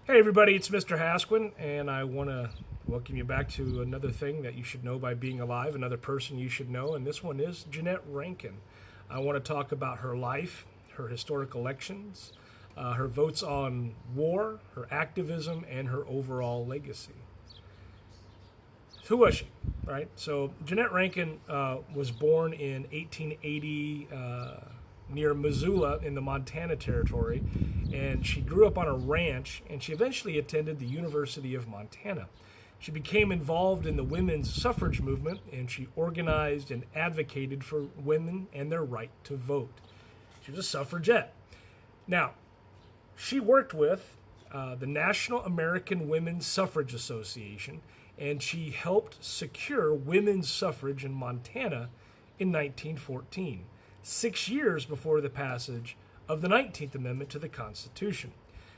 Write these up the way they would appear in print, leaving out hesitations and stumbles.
Hey everybody, it's Mr. Hasquin, and I want to welcome you back to another thing that you should know by being alive, another person you should know, and this one is Jeannette Rankin. I want to talk about her life, her historic elections, her votes on war, her activism, and her overall legacy. Who was she, right? So Jeannette Rankin was born in 1880 near Missoula in the Montana Territory, and she grew up on a ranch, and she eventually attended the University of Montana. She became involved in the women's suffrage movement, and she organized and advocated for women and their right to vote. She was a suffragette. Now, she worked with the National American Women's Suffrage Association, and she helped secure women's suffrage in Montana in 1914, 6 years before the passage of the 19th Amendment to the Constitution.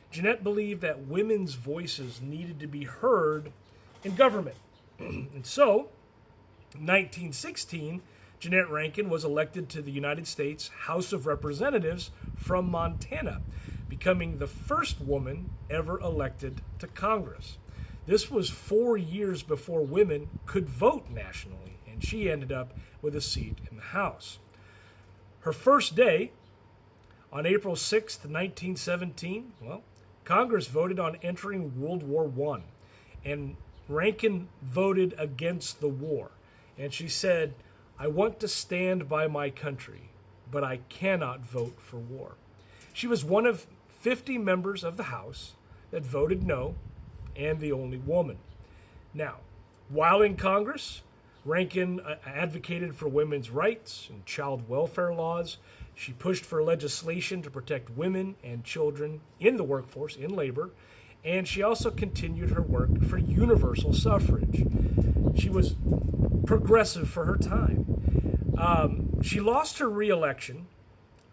Jeannette believed that women's voices needed to be heard in government. And so, in 1916, Jeannette Rankin was elected to the United States House of Representatives from Montana, becoming the first woman ever elected to Congress. This was 4 years before women could vote nationally, and she ended up with a seat in the House. Her first day, on April 6th, 1917, Congress voted on entering World War I, and Rankin voted against the war. And she said, "I want to stand by my country, but I cannot vote for war." She was one of 50 members of the House that voted no, and the only woman. Now, while in Congress, Rankin advocated for women's rights and child welfare laws. She pushed for legislation to protect women and children in the workforce, in labor, and she also continued her work for universal suffrage. She was progressive for her time. She lost her re-election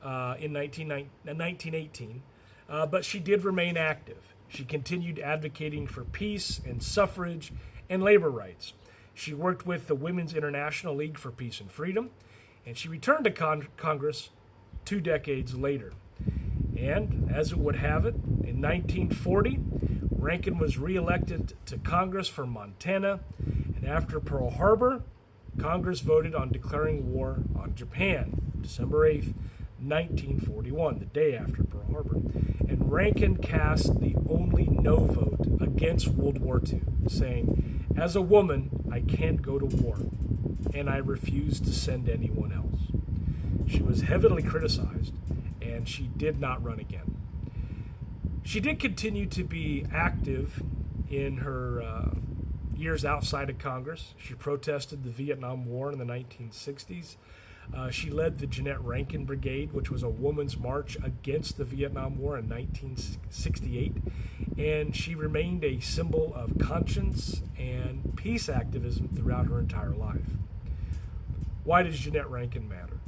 in 1918, but she did remain active. She continued advocating for peace and suffrage and labor rights. She worked with the Women's International League for Peace and Freedom, and she returned to Congress 2 decades later. And as it would have it, in 1940, Rankin was reelected to Congress for Montana, and after Pearl Harbor, Congress voted on declaring war on Japan, December 8th, 1941, the day after Pearl Harbor. And Rankin cast the only no vote against World War II, saying, "As a woman, I can't go to war, and I refuse to send anyone else." She was heavily criticized, and she did not run again. She did continue to be active in her years outside of Congress. She protested the Vietnam War in the 1960s. She led the Jeannette Rankin Brigade, which was a women's march against the Vietnam War in 1968, and she remained a symbol of conscience and peace activism throughout her entire life. Why does Jeannette Rankin matter?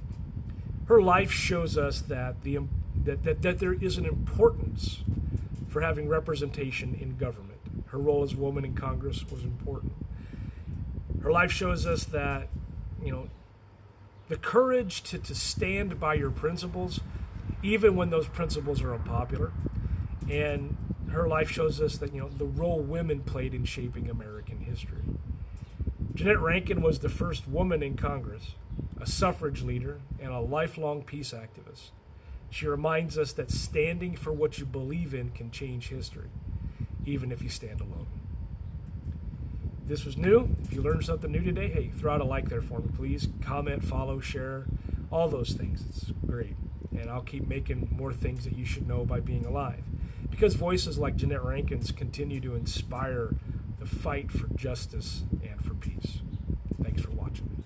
Her life shows us that there is an importance for having representation in government. Her role as a woman in Congress was important. Her life shows us that, the courage to stand by your principles, even when those principles are unpopular. And her life shows us that, the role women played in shaping American history. Jeannette Rankin was the first woman in Congress, a suffrage leader, and a lifelong peace activist. She reminds us that standing for what you believe in can change history, even if you stand alone. This was new. If you learned something new today, hey, throw out a like there for me, please. Comment, follow, share, all those things. It's great. And I'll keep making more things that you should know by being alive. Because voices like Jeannette Rankin's continue to inspire the fight for justice and for peace. Thanks for watching.